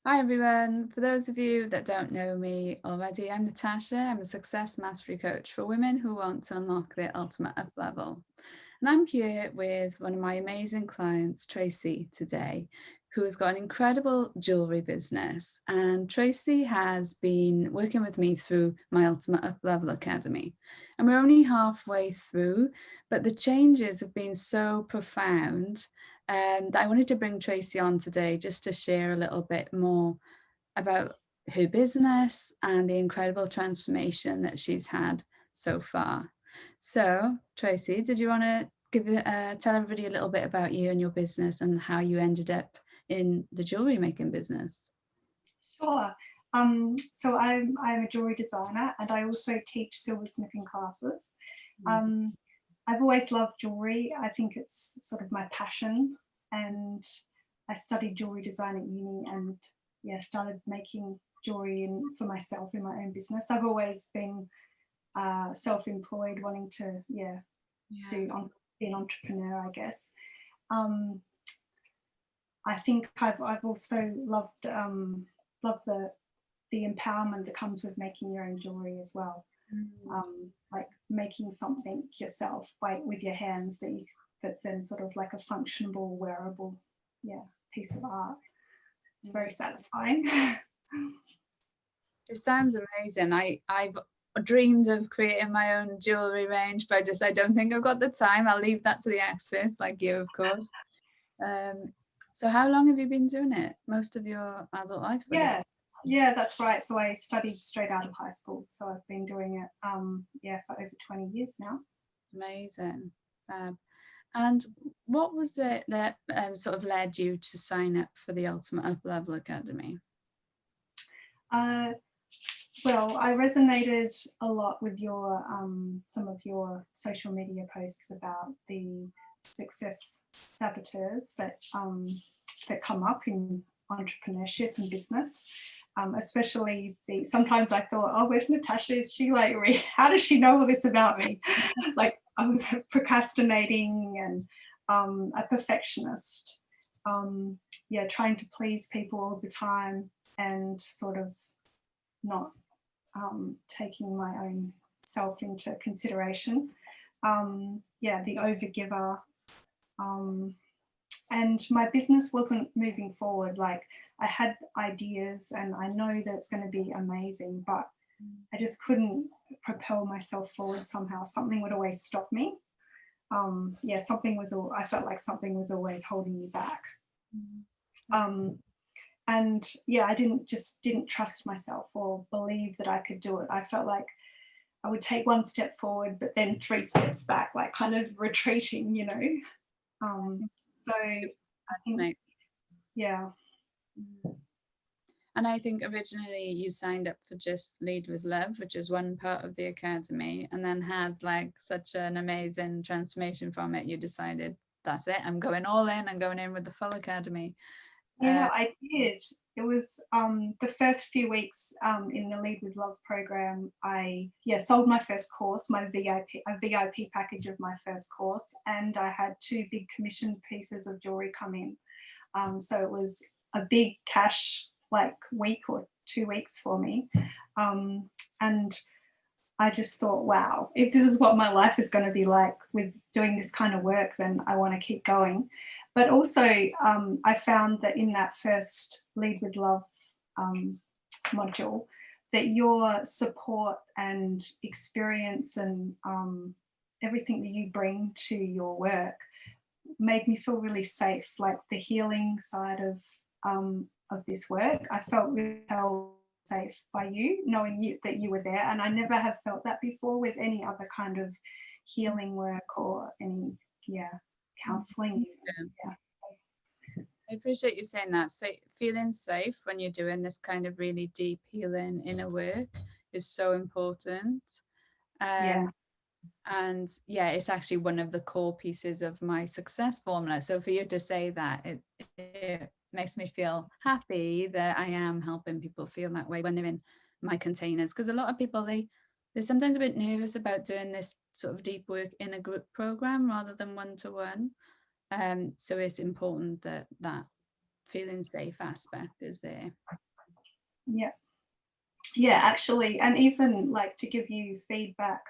Hi everyone. For those of you that don't know me already, I'm Natasha. I'm a success mastery coach for women who want to unlock their ultimate up level. And I'm here with one of my amazing clients, Traci, today, who has got an incredible jewelry business. And Traci has been working with me through my Ultimate Uplevel Academy. And we're only halfway through, but the changes have been so profound that I wanted to bring Traci on today just to share a little bit more about her business and the incredible transformation that she's had so far. So, Traci, did you want to tell everybody a little bit about you and your business and how you ended up in the jewelry making business? Sure. So I'm a jewelry designer and I also teach silversmithing classes. Um, I've always loved jewelry. I think it's sort of my passion, and I studied jewelry design at uni and started making jewelry for myself in my own business. I've always been self-employed, wanting to be an entrepreneur, I guess. Um, I think I've also loved the empowerment that comes with making your own jewelry as well. Like making something yourself with your hands that's then sort of like a functionable, wearable, piece of art. It's very satisfying. It sounds amazing. I've dreamed of creating my own jewelry range, but I don't think I've got the time. I'll leave that to the experts like you, of course. So how long have you been doing it? Most of your adult life? Yeah, that's right. So I studied straight out of high school. So I've been doing it, for over 20 years now. Amazing. And what was it that sort of led you to sign up for the Ultimate Uplevel Academy? Well, I resonated a lot with your some of your social media posts about the success saboteurs that come up in entrepreneurship and business. Especially sometimes I thought, oh, where's Natasha? Is she like, how does she know all this about me? Like I was procrastinating and a perfectionist. Trying to please people all the time and sort of not taking my own self into consideration. The overgiver. And my business wasn't moving forward. Like I had ideas and I know that it's going to be amazing, but I just couldn't propel myself forward somehow. Something would always stop me. I felt like something was always holding me back. I didn't trust myself or believe that I could do it. I felt like I would take one step forward, but then 3 steps back, like kind of retreating, you know. So I think, yeah. And I think originally you signed up for just Lead with Love, which is one part of the academy, and then had like such an amazing transformation from it. You decided, that's it, I'm going all in, I'm going in with the full academy. Yeah, I did. It was the first few weeks in the Lead with Love program. I sold my first course, a VIP package of my first course, and I had 2 big commission pieces of jewelry come in. So it was a big cash like week or 2 weeks for me, and I just thought, wow, if this is what my life is going to be like with doing this kind of work, then I want to keep going. But also, I found that in that first Lead with Love module, that your support and experience and everything that you bring to your work made me feel really safe. Like the healing side of this work, I felt really safe by you, knowing that you were there. And I never have felt that before with any other kind of healing work or any counseling. I appreciate you saying that. So feeling safe when you're doing this kind of really deep healing inner work is so important. And it's actually one of the core pieces of my success formula. So for you to say that, it makes me feel happy that I am helping people feel that way when they're in my containers. Because a lot of people, they're sometimes a bit nervous about doing this sort of deep work in a group program rather than one-to-one. So it's important that feeling safe aspect is there. Yeah. Yeah, actually, and even like to give you feedback,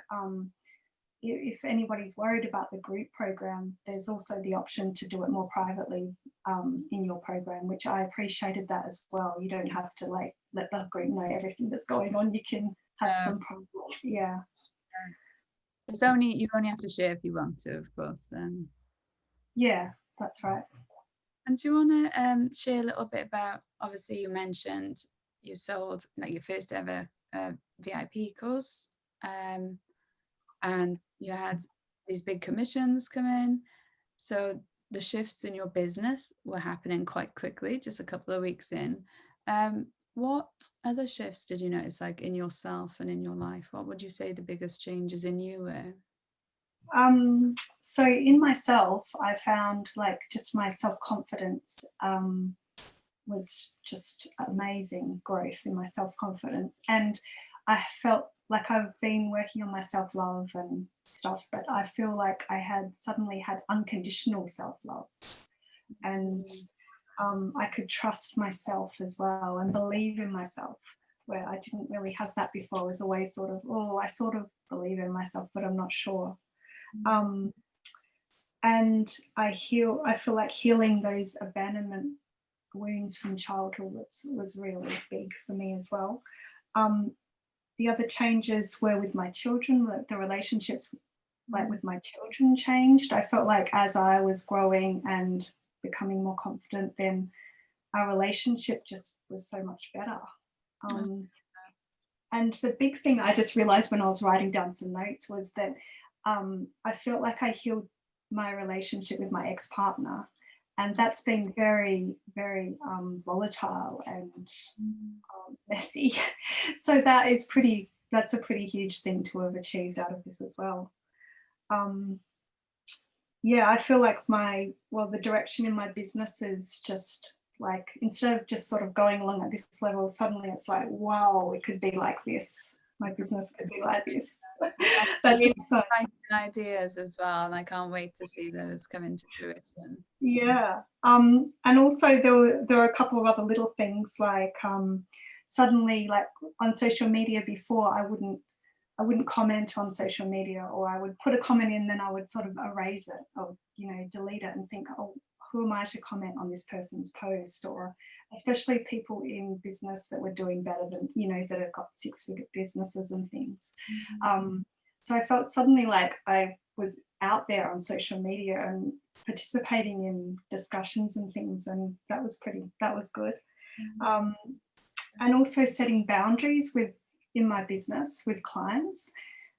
if anybody's worried about the group program, there's also the option to do it more privately in your program, which I appreciated that as well. You don't have to like let the group know everything that's going on. You can have some private, yeah. It's you only have to share if you want to, of course. Yeah, that's right. And do you want to share a little bit about, obviously you mentioned you sold like your first ever VIP course, and you had these big commissions come in. So the shifts in your business were happening quite quickly, just a couple of weeks in. What other shifts did you notice, like in yourself and in your life? What would you say the biggest changes in you were? So in myself, I found like just my self-confidence was just amazing growth in my self-confidence. And I felt like I've been working on my self-love and stuff, but I feel like I had suddenly had unconditional self-love. And I could trust myself as well and believe in myself, where I didn't really have that before. It was always sort of, oh, I sort of believe in myself, but I'm not sure. And I feel like healing those abandonment wounds from childhood was really big for me as well. The other changes were with my children, the relationships like with my children changed. I felt like as I was growing and becoming more confident, then our relationship just was so much better. And the big thing I just realized when I was writing down some notes was that I felt like I healed my relationship with my ex-partner, and that's been very, very volatile and messy. So that's a pretty huge thing to have achieved out of this as well. Yeah, I feel like the direction in my business is just like, instead of just sort of going along at this level, suddenly it's like, wow, it could be like this. My business could be like this. That's really exciting. Ideas as well, and I can't wait to see those come into fruition. Yeah, and also there were a couple of other little things like suddenly, like on social media before, I wouldn't comment on social media, or I would put a comment in, then I would sort of erase it or delete it and think, oh, who am I to comment on this person's post? Or especially people in business that were doing better than, that have got six-figure businesses and things. So I felt suddenly like I was out there on social media and participating in discussions and things, and that was good. And also setting boundaries in my business with clients.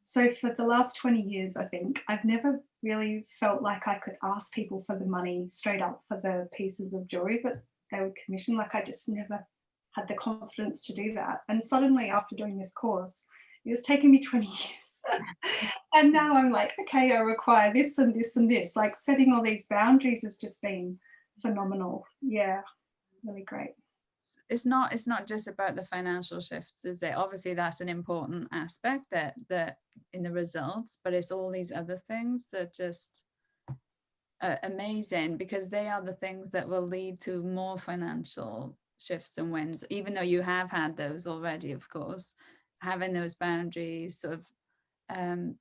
So for the last 20 years, I think, I've never really felt like I could ask people for the money straight up for the pieces of jewelry that they would commission. Like I just never had the confidence to do that. And suddenly after doing this course, it was taking me 20 years. And now I'm like, okay, I require this and this and this. Like setting all these boundaries has just been phenomenal. Yeah, really great. It's not just about the financial shifts, is it? Obviously that's an important aspect that in the results, but it's all these other things that just are amazing, because they are the things that will lead to more financial shifts and wins, even though you have had those already, of course. Having those boundaries, sort of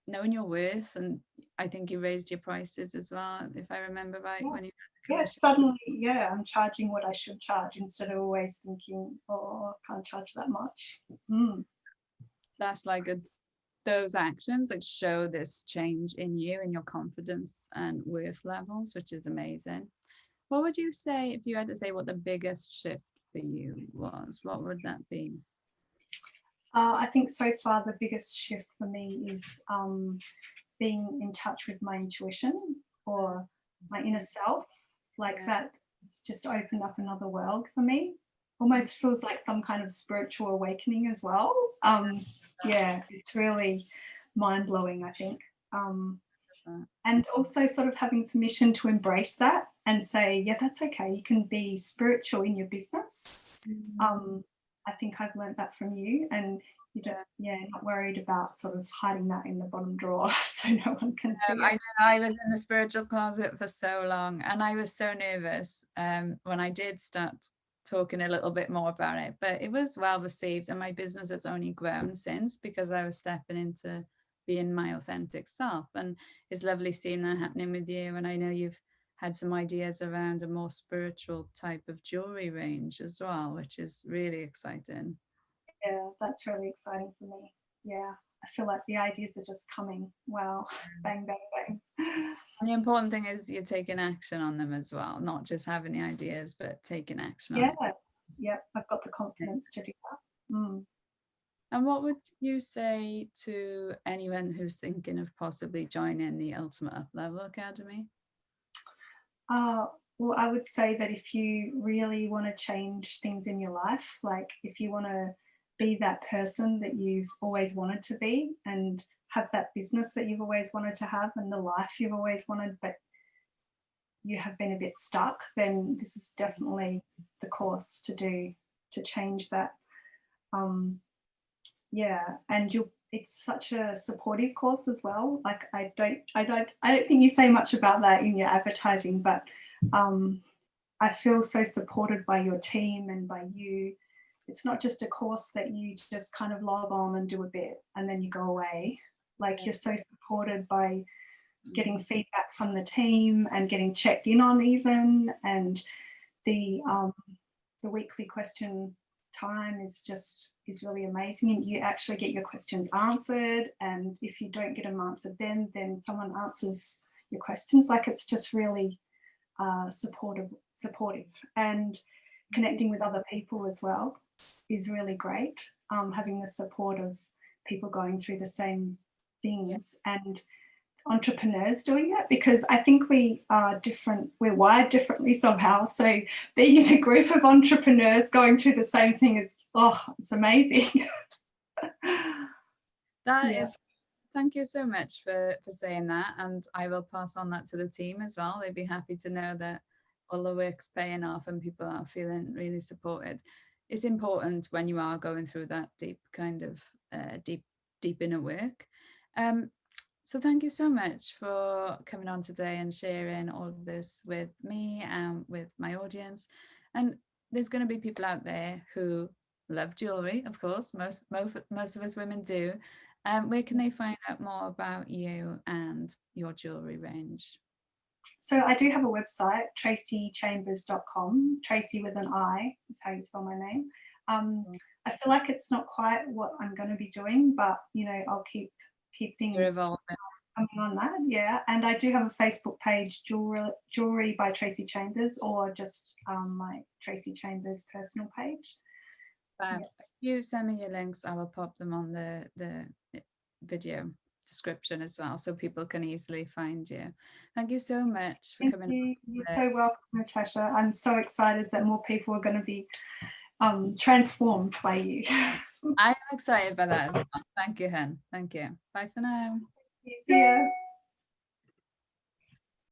knowing your worth, and I think you raised your prices as well, if I remember right. Yeah. When you Yes, suddenly, yeah, I'm charging what I should charge instead of always thinking, oh, I can't charge that much. That's like those actions that show this change in you and your confidence and worth levels, which is amazing. What would you say, if you had to say what the biggest shift for you was, what would that be? I think so far the biggest shift for me is being in touch with my intuition or my inner self. Like that, it's just opened up another world for me. Almost feels like some kind of spiritual awakening as well. Yeah, it's really mind-blowing, I think. And also sort of having permission to embrace that and say, yeah, that's okay. You can be spiritual in your business. I think I've learned that from you, and You don't, not worried about sort of hiding that in the bottom drawer so no one can see it. I was in the spiritual closet for so long, and I was so nervous when I did start talking a little bit more about it, but it was well received, and my business has only grown since, because I was stepping into being my authentic self. And it's lovely seeing that happening with you. And I know you've had some ideas around a more spiritual type of jewelry range as well, which is really exciting. Yeah, that's really exciting for me. Yeah, I feel like the ideas are just coming. Wow, bang, bang, bang. And the important thing is you're taking action on them as well, not just having the ideas, but taking action on Yeah, it. yeah, I've got the confidence to do that. Mm. And what would you say to anyone who's thinking of possibly joining the Ultimate Uplevel Academy? Well, I would say that if you really want to change things in your life, like if you want to be that person that you've always wanted to be and have that business that you've always wanted to have and the life you've always wanted, but you have been a bit stuck, then this is definitely the course to do to change that. And it's such a supportive course as well. Like I don't think you say much about that in your advertising, but I feel so supported by your team and by you. It's not just a course that you just kind of log on and do a bit and then you go away. Like you're so supported by getting feedback from the team and getting checked in on even, and the weekly question time is really amazing, and you actually get your questions answered, and if you don't get them answered then someone answers your questions. Like it's just really supportive, and connecting with other people as well is really great. Having the support of people going through the same things and entrepreneurs doing it, because I think we are different, we're wired differently somehow. So being in a group of entrepreneurs going through the same thing is, it's amazing. Thank you so much for saying that, and I will pass on that to the team as well. They'd be happy to know that all the work's paying off and people are feeling really supported. It's important when you are going through that deep kind of deep inner work. So thank you so much for coming on today and sharing all of this with me and with my audience. And there's going to be people out there who love jewelry, of course. Most of us women do. Where can they find out more about you and your jewelry range? So I do have a website, tracichambers.com. Traci with an I is how you spell my name. I feel like it's not quite what I'm going to be doing, but I'll keep things coming on that. Yeah, and I do have a Facebook page, Jewelry by Traci Chambers, or just my Traci Chambers personal page. If you send me your links, I will pop them on the video description as well, so people can easily find you. Thank you so much for coming on. You're so welcome, Natasha. I'm so excited that more people are going to be transformed by you. I'm excited by that as well. Thank you, Hen. Thank you. Bye for now. See ya.